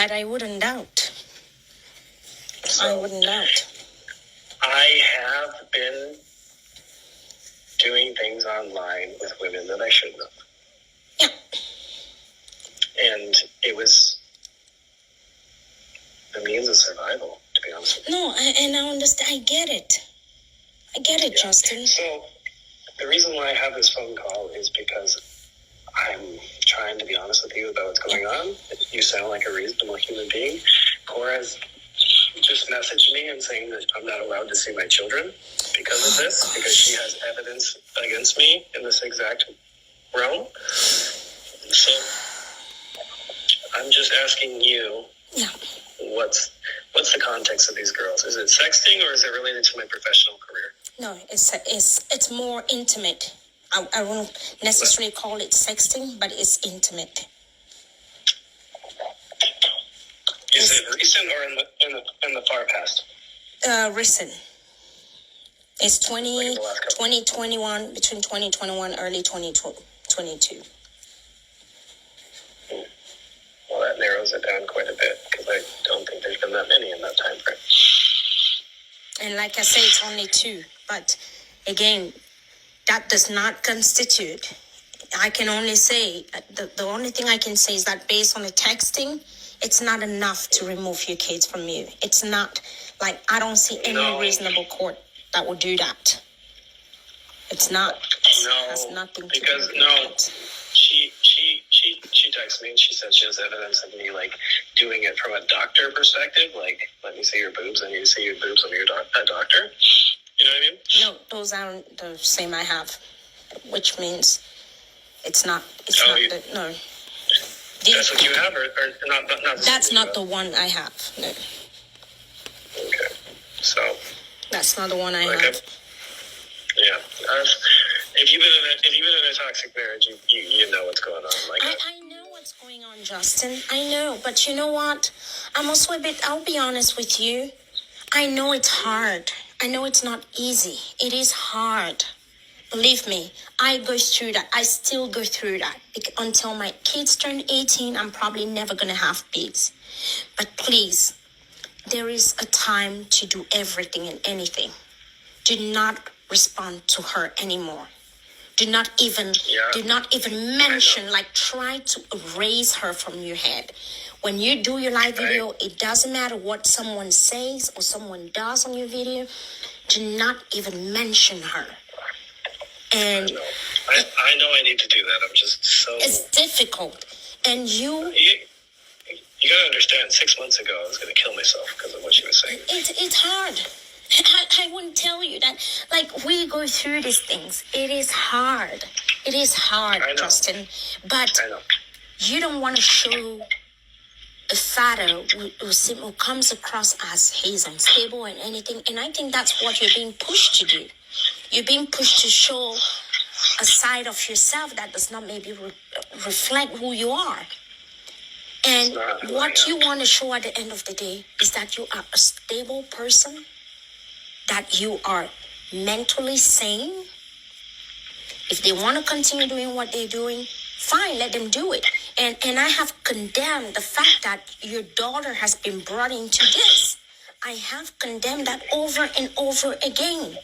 That I wouldn't doubt. I wouldn't doubt. I have been doing things online with women that I shouldn't have. Yeah. And it was the means of survival, to be honest with you. No, and I understand. I get it, Justin. So the reason why I have this phone call is because I'm trying to be honest with you about what's going on. You sound like a reasonable human being. Cora's just messaged me and saying that I'm not allowed to see my children because of this, because she has evidence against me in this exact realm. So I'm just asking you, what's the context of these girls? Is it sexting or is it related to my professional career? No, it's more intimate. I won't necessarily call it sexting, but it's intimate. Is it recent or in the far past? Recent. It's 2021, between 2021, early 2022. Well, that narrows it down quite a bit because I don't think there's been that many in that time frame. And like I say, it's only 2. But again, that does not constitute. I can only say, the only thing I can say is that based on the texting, it's not enough to remove your kids from you. It's not, like, I don't see any reasonable court that would do that. It's not. It has nothing to do with it. She texted me and she said she has evidence of me, like, doing it from a doctor perspective. Like, let me see your boobs. I need to see your boobs of a doctor. You know what I mean? No, those aren't the same I have, which means it's not. No. That's what you have, or not that's not the one I have. No. Okay. So. That's not the one I have. Yeah. If you've been in a toxic marriage, you know what's going on. Like I know what's going on, Justin. I know, but you know what? I'm also I'll be honest with you. I know it's hard. I know it's not easy. It is hard. Believe me, I go through that. I still go through that. Until my kids turn 18, I'm probably never going to have peace. But please, there is a time to do everything and anything. Do not respond to her anymore. Do not even mention, like, try to erase her from your head. When you do your live video, it doesn't matter what someone says or someone does on your video. Do not even mention her. And I know I need to do that. I'm just so... It's difficult. And you gotta understand, 6 months ago, I was going to kill myself because of what she was saying. It's hard. I wouldn't tell you that. Like, we go through these things. It is hard. It is hard, Justin. But you don't want to show a father who comes across as he's unstable and anything. And I think that's what you're being pushed to do. You're being pushed to show a side of yourself that does not maybe reflect who you are. And what you want to show at the end of the day is that you are a stable person, that you are mentally sane. If they want to continue doing what they're doing, fine, let them do it. And I have condemned the fact that your daughter has been brought into this. I have condemned that over and over again.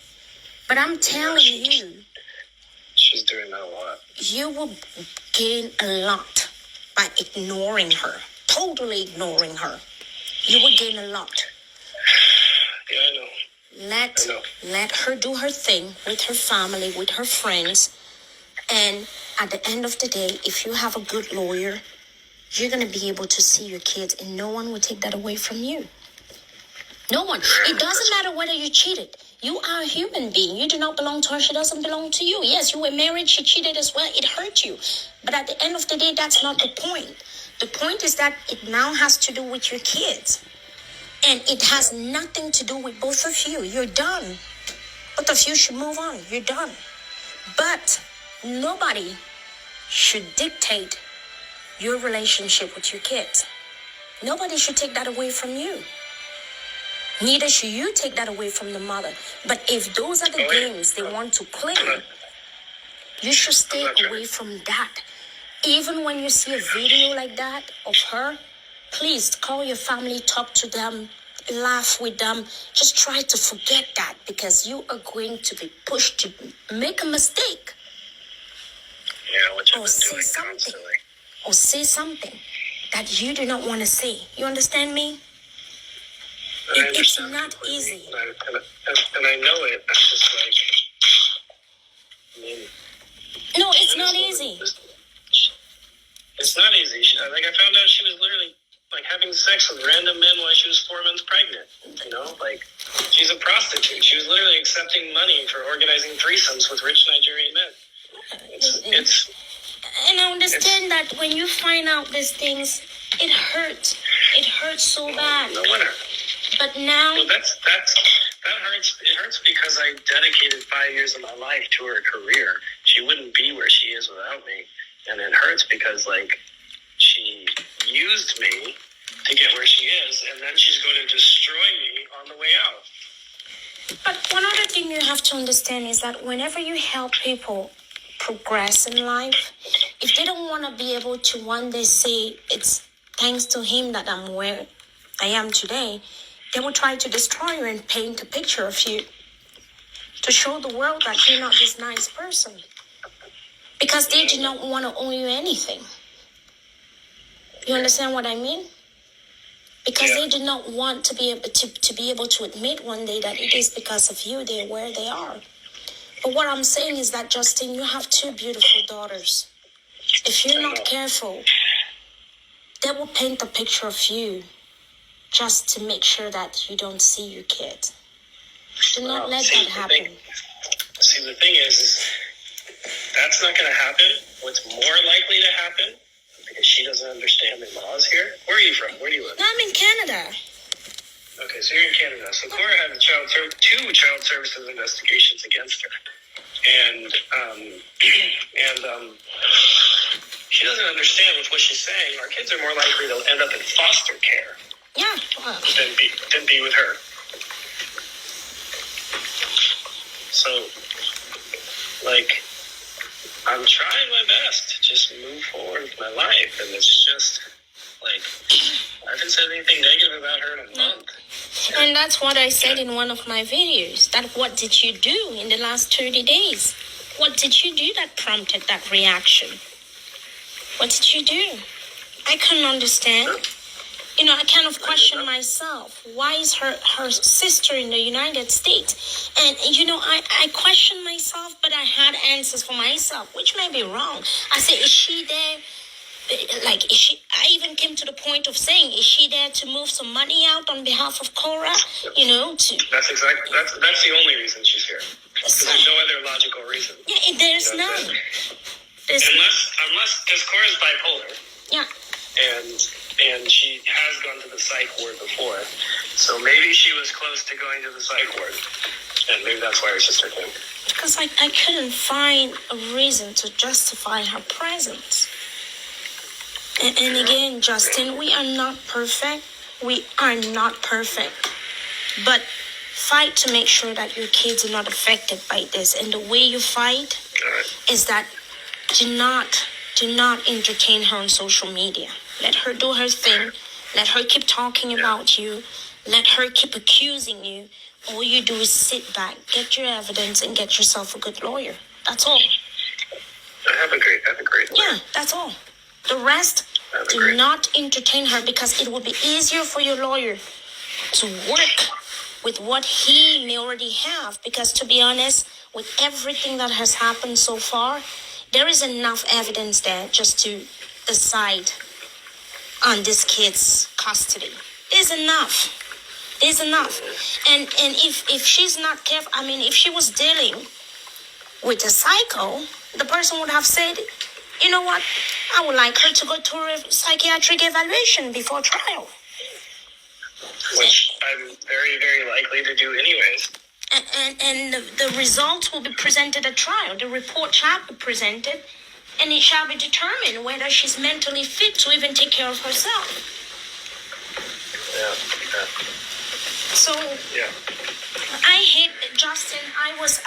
But I'm telling you, she's doing that a lot. You will gain a lot by ignoring her, totally ignoring her. You will gain a lot. Yeah, I know. Let her do her thing with her family, with her friends. And at the end of the day, if you have a good lawyer, you're going to be able to see your kids and no one will take that away from you. No one. It doesn't matter whether you cheated. You are a human being. You do not belong to her. She doesn't belong to you. Yes, you were married. She cheated as well. It hurt you. But at the end of the day, that's not the point. The point is that it now has to do with your kids. And it has nothing to do with both of you. You're done. Both of you should move on. You're done. But nobody should dictate your relationship with your kids. Nobody should take that away from you. Neither should you take that away from the mother. But if those are the games they want to play, you should stay away from that. Even when you see a video like that of her, Please call your family, talk to them, laugh with them. Just try to forget that, because you are going to be pushed to make a mistake. Yeah, which I've Or been say doing something. constantly. Or say something that you do not want to say. You understand me? I It's understand not completely. easy. And I know it. I'm just like, I mean, No, it's this not woman easy. it's not easy. Like, I found out she was literally like having sex with random men while she was 4 months pregnant. You know, like, she's a prostitute. She was literally accepting money for organizing threesomes with rich Nigerian men. It's And I understand that when you find out these things, it hurts. It hurts so bad. no wonder. But now, Well, that hurts. It hurts because I dedicated 5 years of my life to her career. She wouldn't be where she is without me, and it hurts because, like, she used me to get where she is, and then she's going to destroy me on the way out. but one other thing you have to understand is that whenever you help people progress in life, if they don't want to be able to one day say it's thanks to him that I'm where I am today, they will try to destroy you and paint a picture of you to show the world that you're not this nice person, because they do not want to owe you anything. You understand what I mean? Because Yeah. they do not want to be able to admit one day that it is because of you they're where they are. But what I'm saying is that, Justin, you have 2 beautiful daughters. If you're not careful, they will paint a picture of you just to make sure that you don't see your kid. Do not let that happen. The thing is that's not going to happen. What's more likely to happen, because she doesn't understand the laws here. Where are you from? Where do you live? No, I'm in Canada. Okay, so you're in Canada. So Cora had two child services investigations against her, and she doesn't understand with what she's saying. Our kids are more likely to end up in foster care than be with her. So, like, I'm trying my best to just move forward with my life, and it's just like, I haven't said anything negative about her in a month. And that's what I said in one of my videos. That what did you do in the last 30 days? What did you do that prompted that reaction? What did you do? I couldn't understand. You know, I kind of question myself. Why is her sister in the United States? And, you know, I question myself, but I had answers for myself, which may be wrong. I said, is she there? Like, is she? I even came to the point of saying, is she there to move some money out on behalf of Cora? You know, to... That's the only reason she's here. Because there's no other logical reason. Yeah, there's none. Unless, because Cora's bipolar. Yeah. And she has gone to the psych ward before. So maybe she was close to going to the psych ward. And maybe that's why her sister came. Because I couldn't find a reason to justify her presence. And again, Justin, we are not perfect. We are not perfect. But fight to make sure that your kids are not affected by this. And the way you fight is that do not entertain her on social media. Let her do her thing. Let her keep talking about you. Let her keep accusing you. All you do is sit back, get your evidence, and get yourself a good lawyer. That's all. I have a great lawyer. Yeah, that's all. The rest, do not entertain her, because it will be easier for your lawyer to work with what he may already have. Because to be honest, with everything that has happened so far, there is enough evidence there just to decide on this kid's custody. There's enough. And if she's not careful, I mean, if she was dealing with a psycho, the person would have said, you know what, I would like her to go to a psychiatric evaluation before trial. Which I'm very, very likely to do anyways. And the results will be presented at trial. The report shall be presented, and it shall be determined whether she's mentally fit to even take care of herself. Yeah. So, I hate, Justin,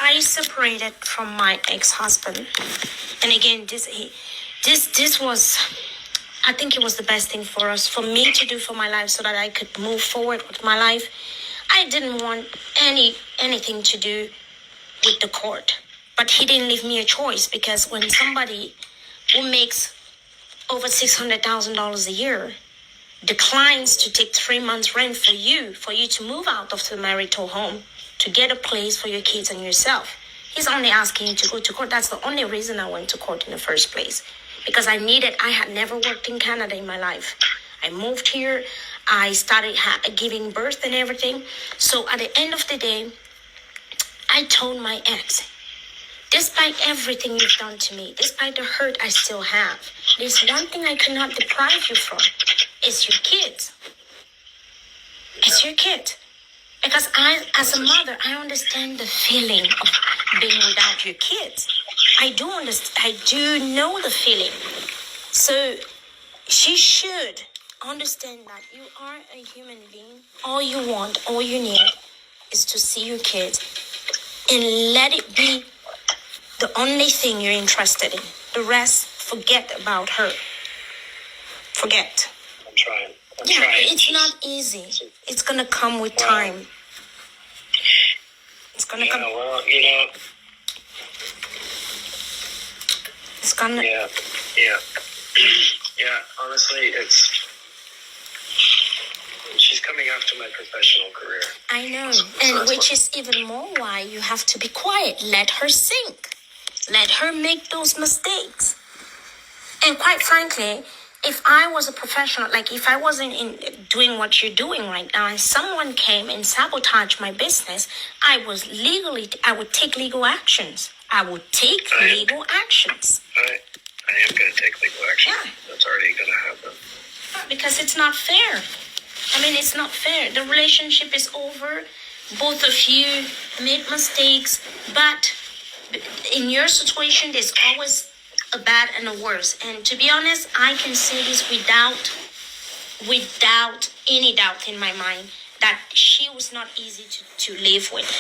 I separated from my ex-husband. And again, this was, I think it was the best thing for us, for me to do for my life so that I could move forward with my life. I didn't want anything to do with the court. But he didn't leave me a choice, because when somebody who makes over $600,000 a year declines to take 3 months rent for you to move out of the marital home, to get a place for your kids and yourself, he's only asking you to go to court. That's the only reason I went to court in the first place. Because I had never worked in Canada in my life. I moved here, I started giving birth and everything. So at the end of the day, I told my ex, despite everything you've done to me, despite the hurt I still have, there's one thing I cannot deprive you from. It's your kids. It's your kids. Because I, as a mother, I understand the feeling of being without your kids. I do understand. I do know the feeling. So she should understand that you are a human being. All you want, all you need is to see your kids, and let it be the only thing you're interested in. The rest, forget about her. Forget. I'm trying. It's not easy. It's gonna come with time. It's gonna come. Well, It's gonna. Yeah. Yeah. Honestly, she's coming after my professional career. I know, and which is even more why you have to be quiet. Let her sink. Let her make those mistakes. And quite frankly, if I was a professional, like if I wasn't doing what you're doing right now, and someone came and sabotaged my business, I would take legal actions. I am going to take legal action. Yeah. That's already going to happen. Because it's not fair. I mean, it's not fair. The relationship is over. Both of you made mistakes, but in your situation, there's always a bad and a worse. And to be honest, I can say this without any doubt in my mind, that she was not easy to live with.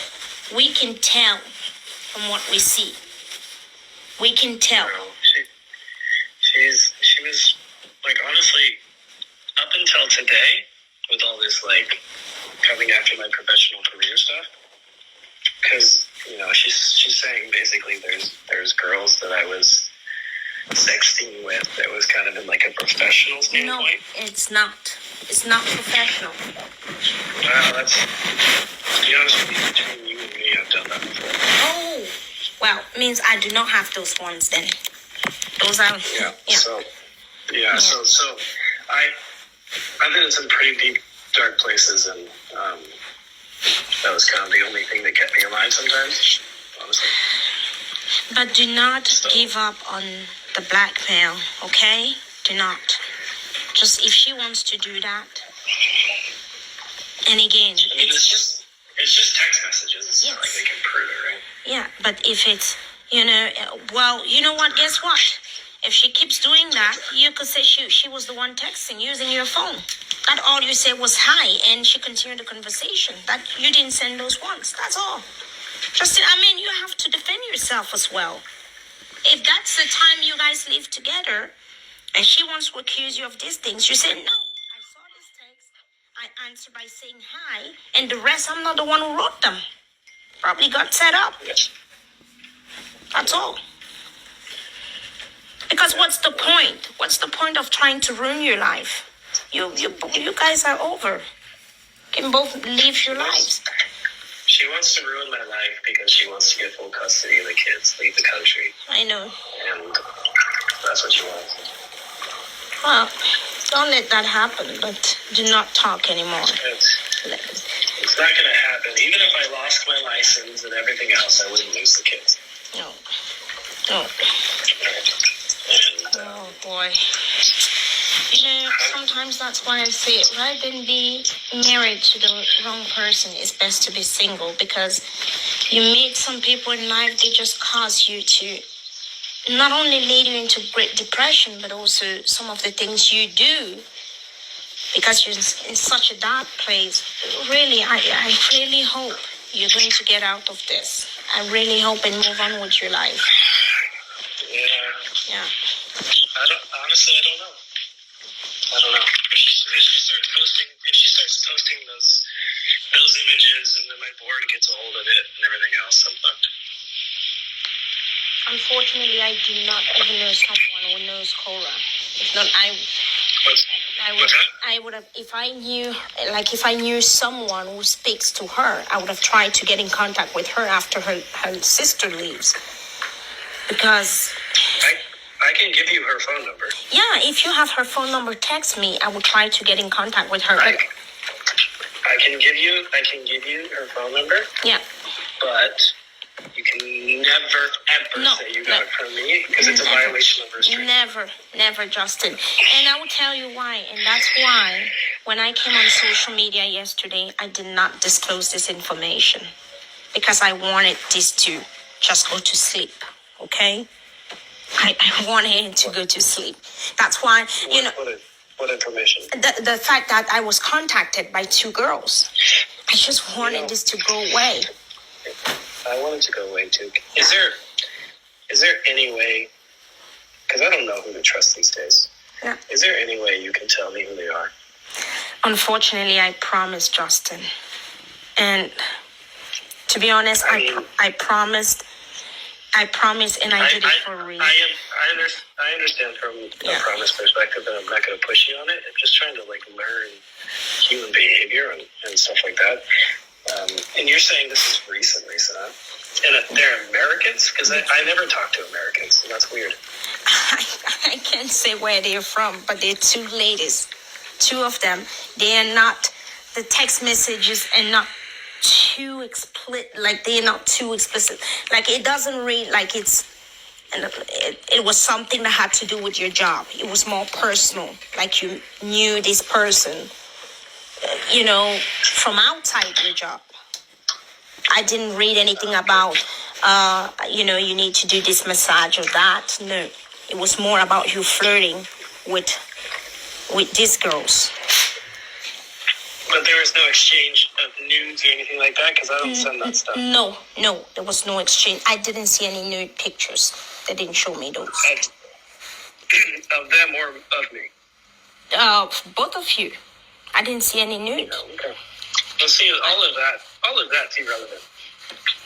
We can tell from what we see. We can tell. Well, she was, like, honestly, up until today, with all this, like, coming after my professional career stuff, because, she's saying basically there's girls that I was sexting with that was kind of in, like, a professional standpoint. No, it's not. It's not professional. Well, that's, to be honest with you, between you and me, I've done that before. Oh, well, means I do not have those ones then. Those are... Yeah. So I've been in some pretty deep, dark places, and that was kind of the only thing that kept me alive sometimes, honestly. But do not give up on the blackmail, okay? Do not. Just if she wants to do that. And again, it's just text messages. It's not like they can prove it, right? Yeah, but if it's, well, you know what? Guess what? If she keeps doing that, you could say she was the one texting, using your phone. That all you said was hi, and she continued the conversation. That you didn't send those ones. That's all. Justin, you have to defend yourself as well. If that's the time you guys live together, and she wants to accuse you of these things, you say, no, I saw this text, I answered by saying hi, and the rest, I'm not the one who wrote them. Probably got set up. Yes. That's all. Because what's the point? What's the point of trying to ruin your life? You guys are over. You can both live your lives. She wants to ruin my life because she wants to get full custody of the kids, leave the country. I know. And that's what she wants. Well, don't let that happen, but do not talk anymore. It's not going to happen. Even if I lost my license and everything else, I wouldn't lose the kids. No. And, oh, boy. Sometimes that's why I say it. Rather than be married to the wrong person, it's best to be single, because you meet some people in life, they just cause you to not only lead you into great depression, but also some of the things you do, because you're in such a dark place. Really, I really hope you're going to get out of this. I really hope and move on with your life. Yeah. Yeah. Honestly, I don't know. I don't know. If she starts posting those images, and then my board gets a hold of it and everything else, I'm fucked. Unfortunately, I do not even know someone who knows Cora. If not, I would have, if I knew someone who speaks to her, I would have tried to get in contact with her after her sister leaves. Because I can give you her phone number. Yeah, if you have her phone number, text me. I will try to get in contact with her. I can give you her phone number. Yeah. But you can never ever say you got it from me, because it's a violation of restraint. Never, Justin. And I will tell you why. And that's why when I came on social media yesterday, I did not disclose this information, because I wanted this to just go to sleep. Okay. I wanted him to go to sleep. That's why, What information? The fact that I was contacted by 2 girls. I just wanted this to go away. I want it to go away too. Is there any way, because I don't know who to trust these days. Yeah. Is there any way you can tell me who they are? Unfortunately, I promised, Justin. And to be honest, I promised, and I did it for a reason. I understand from a promise perspective, and I'm not going to push you on it. I'm just trying to learn human behavior and stuff like that. And you're saying this is recent, huh? And they're Americans? Because I never talk to Americans, and that's weird. I can't say where they're from, but they're 2 ladies. 2 of them. They are not, the text messages are not too explicit, they're not too explicit. It doesn't read like it was something that had to do with your job. It was more personal, like you knew this person, from outside your job. I didn't read anything about, you need to do this massage or that. No, it was more about you flirting with these girls. But there was no exchange of nudes or anything like that, because I don't send that stuff. No, there was no exchange. I didn't see any nude pictures. They didn't show me those. Of them or of me? Both of you. I didn't see any nude. Yeah, okay. Well, see, all of that's irrelevant.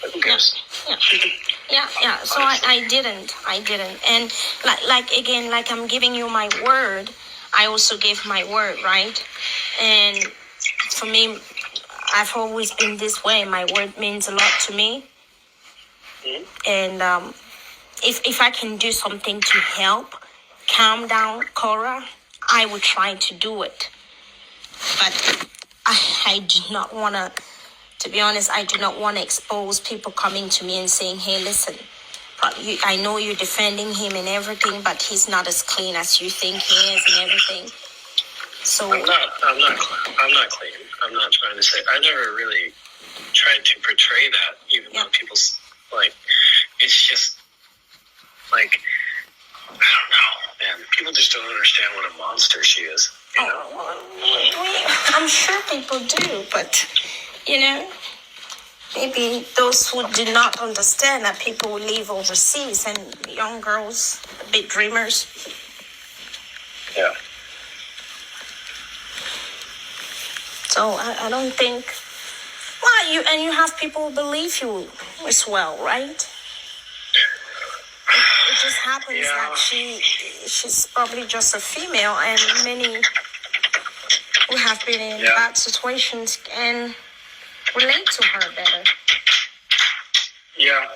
But who cares? Yeah. So I didn't. And like I'm giving you my word, I also gave my word, right? And for me, I've always been this way. My word means a lot to me. Mm-hmm. And if I can do something to help calm down Cora, I would try to do it. But I do not want to be honest, I do not want to expose people coming to me and saying, hey, listen, I know you're defending him and everything, but he's not as clean as you think he is and everything. So I'm not clean. I'm not trying to say. I never really tried to portray that, even though people's it's just I don't know, man. People just don't understand what a monster she is. I'm sure people do, but maybe those who do not understand that people live overseas and young girls, big dreamers. Yeah. So I don't think. Well, you have people who believe you as well, right? It just happens that she's probably just a female, and many who have been in bad situations can relate to her better. Yeah.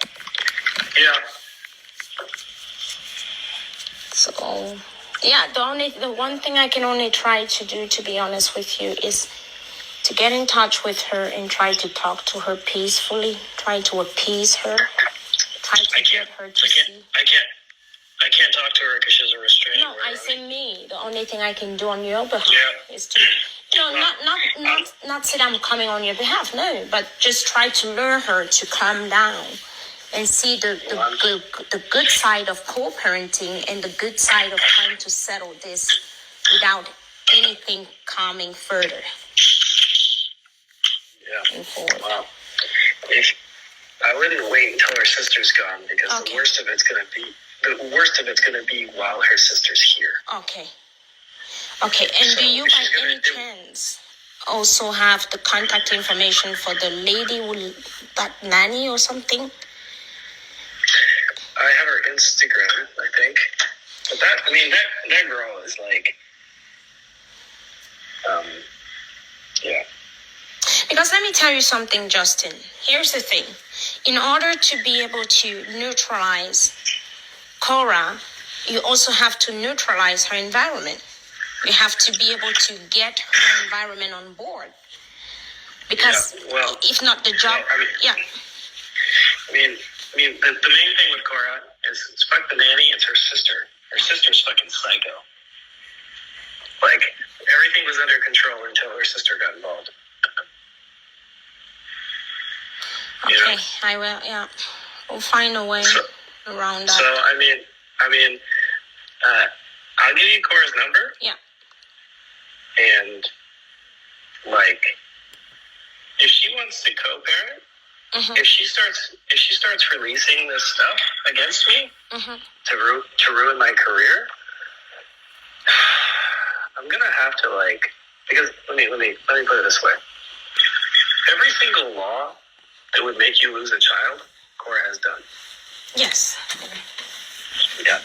So, the one thing I can only try to do, to be honest with you, is to get in touch with her and try to talk to her peacefully, try to appease her, try to get her to see. I can't talk to her because she's a restraining order. No, I say me. The only thing I can do on your behalf is to, not say I'm coming on your behalf, no, but just try to lure her to calm down and see the good side of co-parenting and the good side of trying to settle this without anything coming further. Yeah. Wow. If I wouldn't wait until her sister's gone, because the worst of it's gonna be while her sister's here. Okay. Okay, and So do you she's by gonna any chance also have the contact information for the lady that nanny or something? I have her Instagram, I think. But that girl is like, yeah. Because let me tell you something, Justin. Here's the thing. In order to be able to neutralize Cora, you also have to neutralize her environment. You have to be able to get her environment on board. Because if not the job, the main thing with Cora is it's fuck the nanny, it's her sister. Her sister's fucking psycho. Like, everything was under control until her sister got involved. Okay, I will, we'll find a way around that. So, I'll give you Cora's number. Yeah. And, like, if she wants to co-parent, if she starts releasing this stuff against me to ruin my career, I'm gonna have to because let me put it this way. Every single law that would make you lose a child, Cora has done. Yes. Yeah.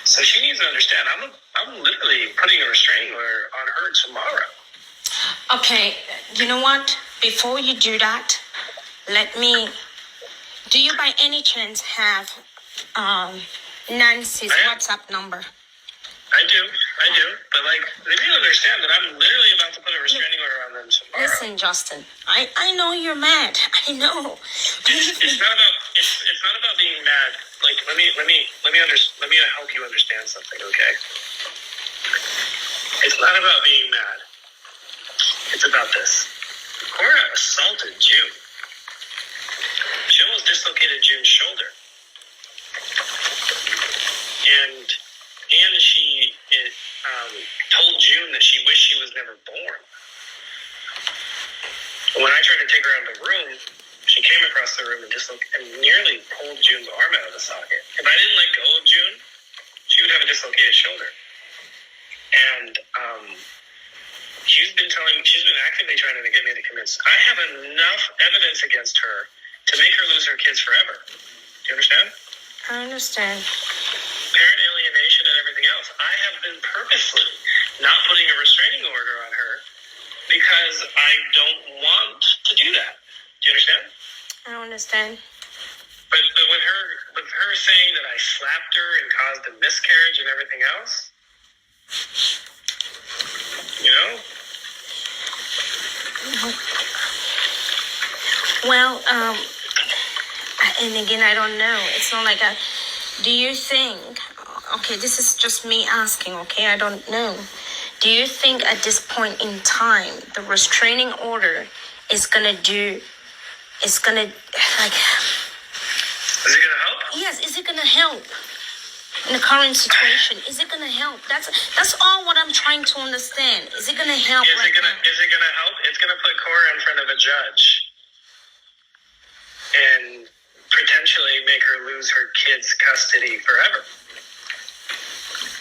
So she needs to understand. I'm literally putting a restraining order on her tomorrow. Okay. You know what? Before you do that, do you by any chance have Nancy's WhatsApp number? I do. But they need to understand that I'm literally about to put a restraining order on them tomorrow. Listen, Justin, I know you're mad. I know. It's not about being mad. Like, let me help you understand something, okay? It's not about being mad. It's about this. Cora assaulted June. She almost dislocated June's shoulder. And she told June that she wished she was never born. When I tried to take her out of the room, she came across the room and nearly pulled June's arm out of the socket. If I didn't let go of June, she would have a dislocated shoulder. And she's been actively trying to get me to commit. I have enough evidence against her to make her lose her kids forever. Do you understand? I understand. Parent alienation and everything else. I have been purposely not putting a restraining order on her because I don't want to do that. Do you understand? I understand. But with her saying that I slapped her and caused a miscarriage and everything else, you know? Well, and again, I don't know. It's not like do you think, okay, this is just me asking, okay, I don't know. Do you think at this point in time, the restraining order is going to Is it going to help? Yes, is it going to help in the current situation? Is it going to help? That's all what I'm trying to understand. Is it going to help? Is it going to help? It's going to put Cora in front of a judge and potentially make her lose her kids' custody forever.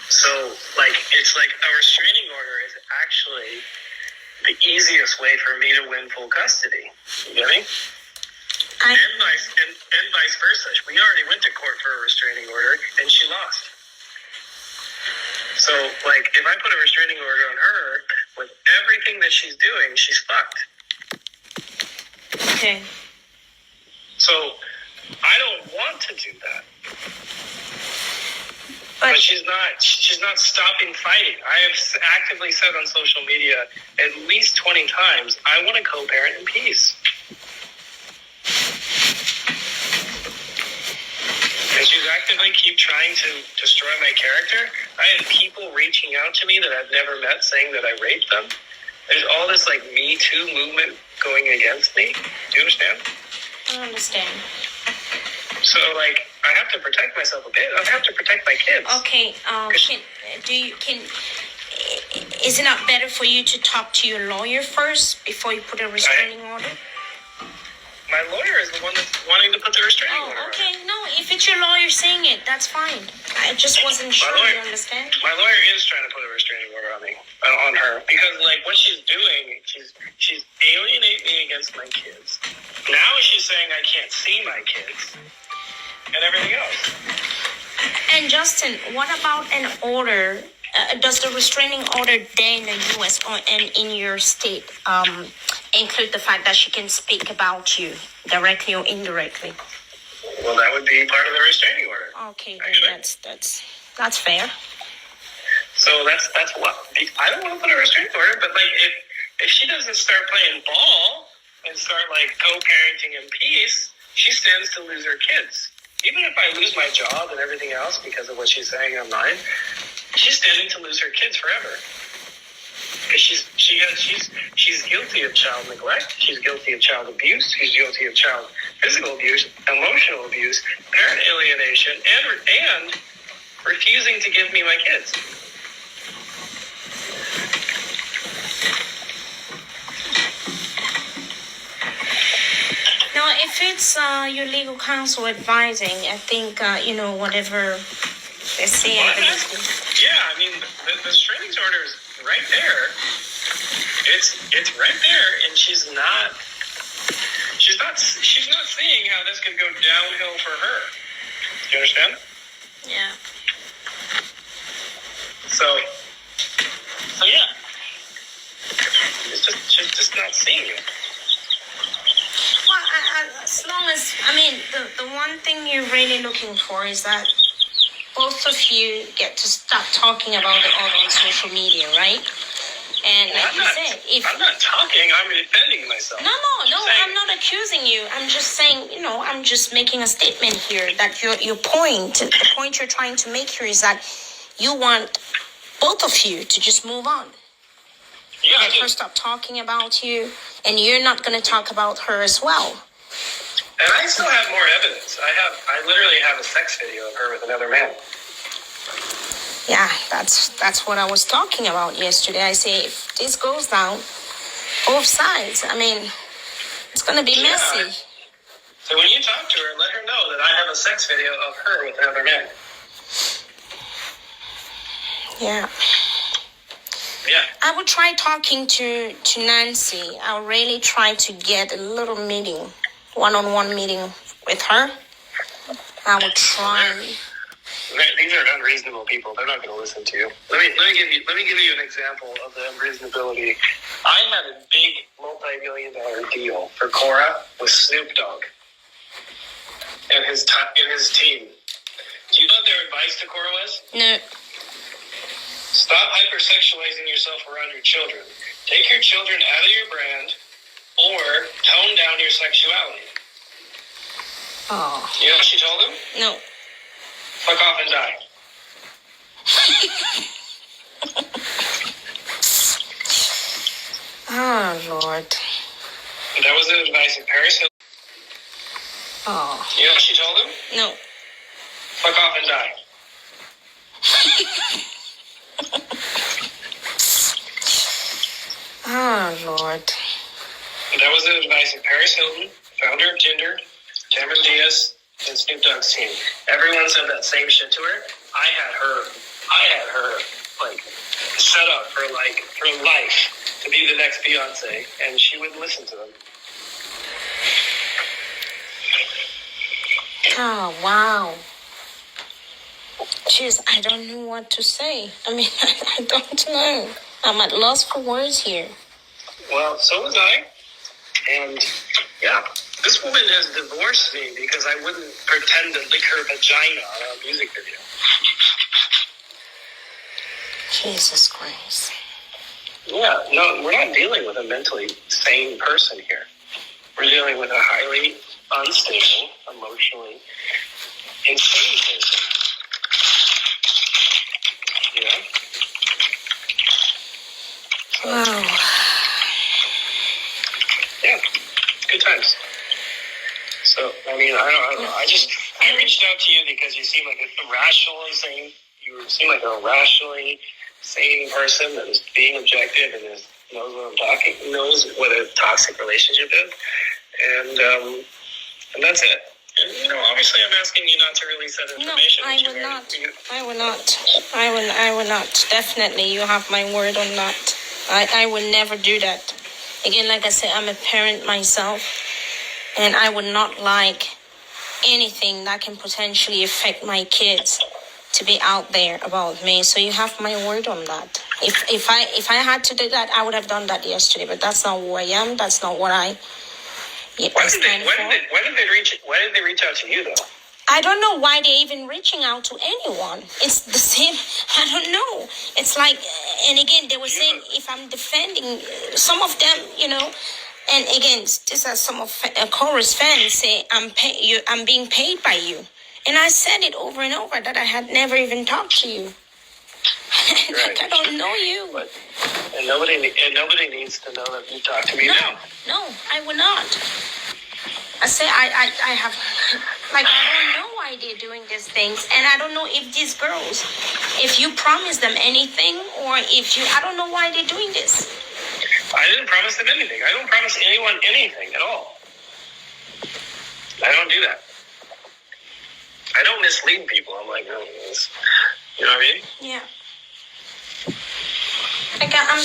So, it's like a restraining order is actually the easiest way for me to win full custody. You get me? And vice versa. We already went to court for a restraining order, and she lost. So, if I put a restraining order on her, with everything that she's doing, she's fucked. Okay. So, I don't want to do that. But she's not stopping fighting. I have actively said on social media at least 20 times, I want to co-parent in peace. And she's actively keep trying to destroy my character. I had people reaching out to me that I've never met saying that I raped them. There's all this Me Too movement going against me. Do you understand? I understand. So, I have to protect myself a bit. I have to protect my kids. Okay. Is it not better for you to talk to your lawyer first before you put a restraining order? My lawyer is the one that's wanting to put the restraining order on. Okay. No, if it's your lawyer saying it, that's fine. I just wasn't sure. You understand? My lawyer is trying to put a restraining order on me, on her, because like what she's doing, she's alienating me against my kids. Now she's saying I can't see my kids and everything else. And Justin, what about an order? Does the restraining order there in the U.S. or in your state include the fact that she can speak about you directly or indirectly? Well, that would be part of the restraining order. Okay, then that's fair. So that's what I don't want to put a restraining order, but like if she doesn't start playing ball and start like co-parenting in peace, she stands to lose her kids. Even if I lose my job and everything else because of what she's saying online, she's standing to lose her kids forever. Because she's guilty of child neglect. She's guilty of child abuse. She's guilty of child physical abuse, emotional abuse, parent alienation, and refusing to give me my kids. Now, if it's your legal counsel advising, I think whatever they say. Yeah, I mean the restraining order is right there. It's right there, and she's not seeing how this could go downhill for her. Do you understand? Yeah. So yeah, she's just not seeing it. Well, as long as the one thing you're really looking for is that both of you get to stop talking about it all on social media, right? And like you said, I'm not talking, I'm defending myself. No, I'm not accusing you. I'm just saying, I'm just making a statement here that the point you're trying to make here is that you want both of you to just move on. Yeah, Let her stop talking about you, and you're not going to talk about her as well. And I still have more evidence. I literally have a sex video of her with another man. Yeah, that's what I was talking about yesterday. I say if this goes down, both sides, it's going to be messy. So when you talk to her, let her know that I have a sex video of her with another man. Yeah. Yeah. I would try talking to Nancy. I'll really try to get a little meeting, one-on-one meeting with her. I would try. These are unreasonable people. They're not going to listen to you. Let me give you an example of the unreasonability. I had a big multi-million-dollar deal for Cora with Snoop Dogg and his team. Do you know what their advice to Cora was? No. Stop hypersexualizing yourself around your children. Take your children out of your brand, or tone down your sexuality. Oh. You know what she told him? No. Fuck off and die. Oh, Lord. That was the advice of Paris Hilton. Oh. You know what she told him? No. Fuck off and die. Oh, Lord. That was the advice of Paris Hilton, founder of Tinder, Cameron Diaz, and Snoop Dogg's team. Everyone said that same shit to her. I had her like set up for like her life to be the next Beyonce, and she wouldn't listen to them. Oh, wow. Jeez, I don't know what to say. I don't know. I'm at loss for words here. Well, so was I. And, yeah, this woman has divorced me because I wouldn't pretend to lick her vagina on a music video. Jesus Christ. Yeah, no, we're not dealing with a mentally sane person here. We're dealing with a highly unstable, emotionally insane person. You know? Wow. Yeah, good times. So, I don't know. I reached out to you because you seem like a rationally sane. You seem like a rationally sane person that is being objective and knows what I'm talking, knows what a toxic relationship is, and that's it. And, obviously I'm asking you not to release that No, information. I will not. I will not. I will not. Definitely, you have my word on that. I will never do that. Again, like I said, I'm a parent myself, and I would not like anything that can potentially affect my kids to be out there about me. So you have my word on that. If I had to do that, I would have done that yesterday. But that's not who I am. That's not what I stand for. Why did they reach out to you though? I don't know why they're even reaching out to anyone. It's the same. I don't know. It's like, and again, they were saying if I'm defending some of them, and again, these are some of Cora's fans say I'm being paid by you, and I said it over and over that I had never even talked to you. Like, I don't know you. But, and nobody needs to know that you talk to me now. No, I will not. I say I have, like, I don't know why they're doing these things, and I don't know if these girls, if you promise them anything, or I don't know why they're doing this. I didn't promise them anything. I don't promise anyone anything at all. I don't do that. I don't mislead people. I'm like, no, you know what I mean? Yeah. Like, I'm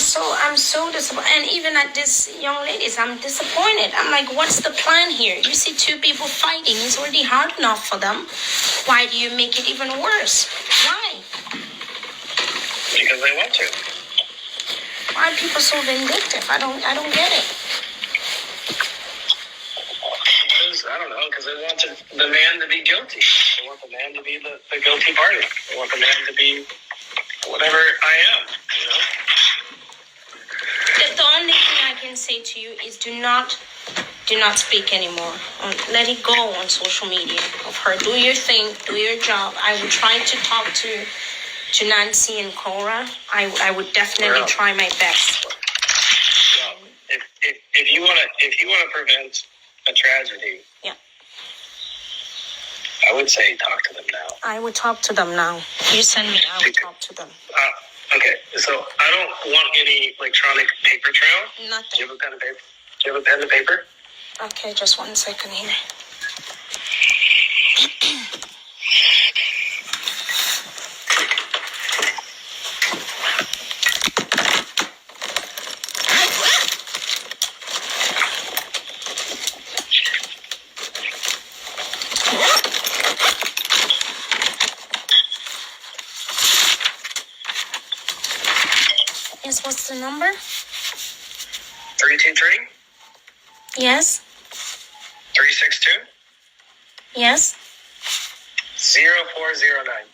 so disappointed. And even at this young ladies, I'm disappointed. I'm like, what's the plan here? You see two people fighting. It's already hard enough for them. Why do you make it even worse? Why? Because they want to. Why are people so vindictive? I don't get it. I don't know, because they want the man to be guilty. They want the man to be the guilty party. They want the man to be whatever I am, The only thing I can say to you is do not speak anymore. Let it go on social media of her. Do your thing, do your job. I would try to talk to Nancy and Cora. I would definitely try my best. Well, if you wanna prevent a tragedy, yeah, I would say talk to them now. I would talk to them now. You send me, I would talk to them. Okay, so I don't want any electronic paper trail. Nothing. Do you have a pen and paper? Do you have a pen and paper? Okay, just 1 second here. Yes, what's the number? 323 Yes. 362 Yes. 0409.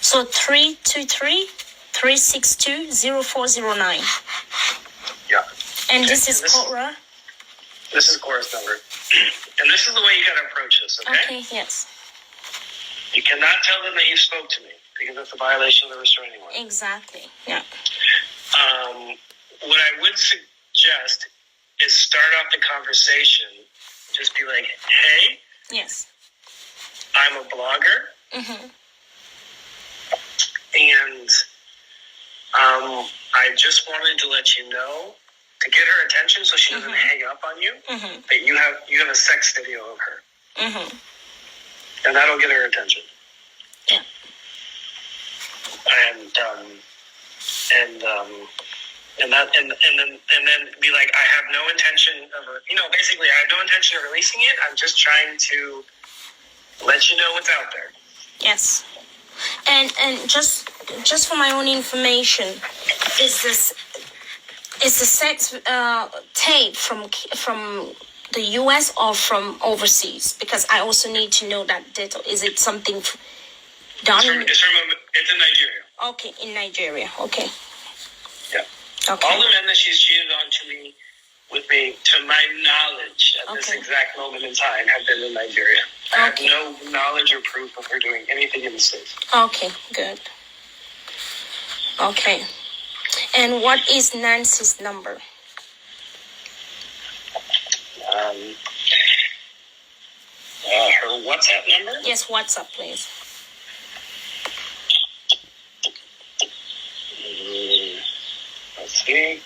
So 323-362-0409. Yeah. And this is Cora? This is Cora's number. And this is the way you gotta approach this, okay? Okay, yes. You cannot tell them that you spoke to me, because that's a violation of the restraining order. Exactly, yeah. What I would suggest is start off the conversation. Just be like, hey, Yes. I'm a blogger. Mm-hmm. And I just wanted to let you know, to get her attention so she doesn't hang up on you, that you have a sex video of her. Mm-hmm. And that'll get her attention. Yeah. And then be like, I have no intention of, basically, I have no intention of releasing it. I'm just trying to let you know what's out there. Yes. And just for my own information, is the sex tape from the U.S. or from overseas? Because I also need to know that detail. Is it something done? It's in Nigeria. Okay, in Nigeria. Okay. Yeah. Okay. All the men that she's cheated on with me, to my knowledge, at this exact moment in time, have been in Nigeria. I have no knowledge or proof of her doing anything in the States. Okay, good. Okay. And what is Nancy's number? Her WhatsApp number? Yes, WhatsApp, please. Let's see.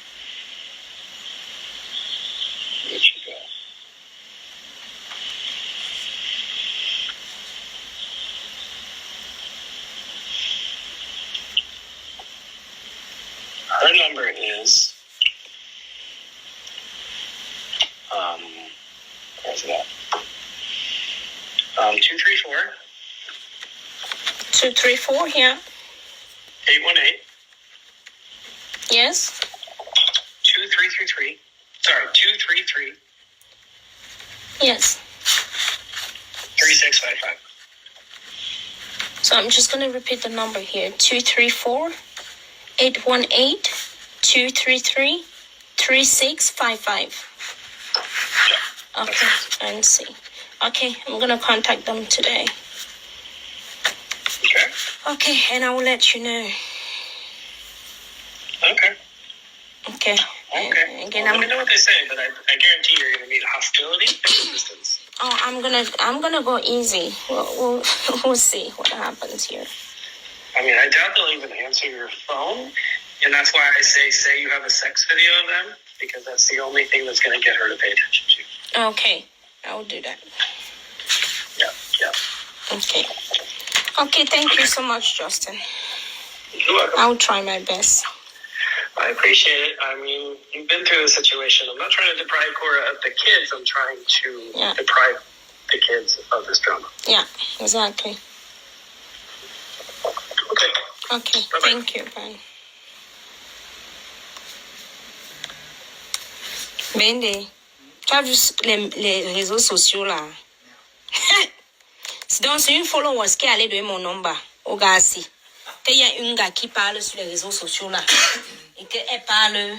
Where'd she go? number is where's it at? 234 234 here. 818 Yes. 2333. Sorry, 233 Yes. 3655. So I'm just gonna repeat the number here: 234-818-233-3655. Okay, and see. Okay, I'm gonna contact them today. Okay. Okay, and I will let you know. Okay. Okay. Okay. Again, Let me know what they say, but I guarantee you're going to meet hostility and resistance. Oh, I'm gonna go easy. We'll see what happens here. I mean, I doubt they'll even answer your phone, and that's why I say you have a sex video of them, because that's the only thing that's going to get her to pay attention to you. Okay, I will do that. Yeah. Okay. Okay, thank you so much, Justin. You're welcome. I will try my best. I appreciate it. I mean, you've been through the situation. I'm not trying to deprive Cora of the kids. I'm trying to deprive the kids of this drama. Yeah, exactly. Okay. Okay, Bye-bye. Thank you. Bye. Bendy, tu as vu les réseaux sociaux là? Donc, c'est une follower qui allait donner mon number au gars ci. Qu'il y a une gars qui parle sur les réseaux sociaux là. Et qu'elle parle,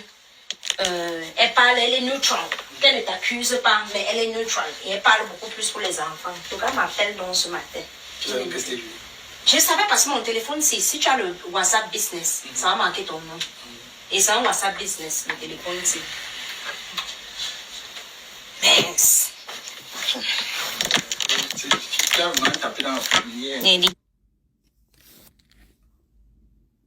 elle est neutrale. Qu'elle ne t'accuse pas, mais elle est neutrale. Et elle parle beaucoup plus pour les enfants. Le gars m'appelle donc ce matin. Je savais parce que mon téléphone, si tu as le WhatsApp Business, ça va marquer ton nom. Et c'est un WhatsApp Business, le téléphone, c'est. Mince. Tu as vraiment tapé dans la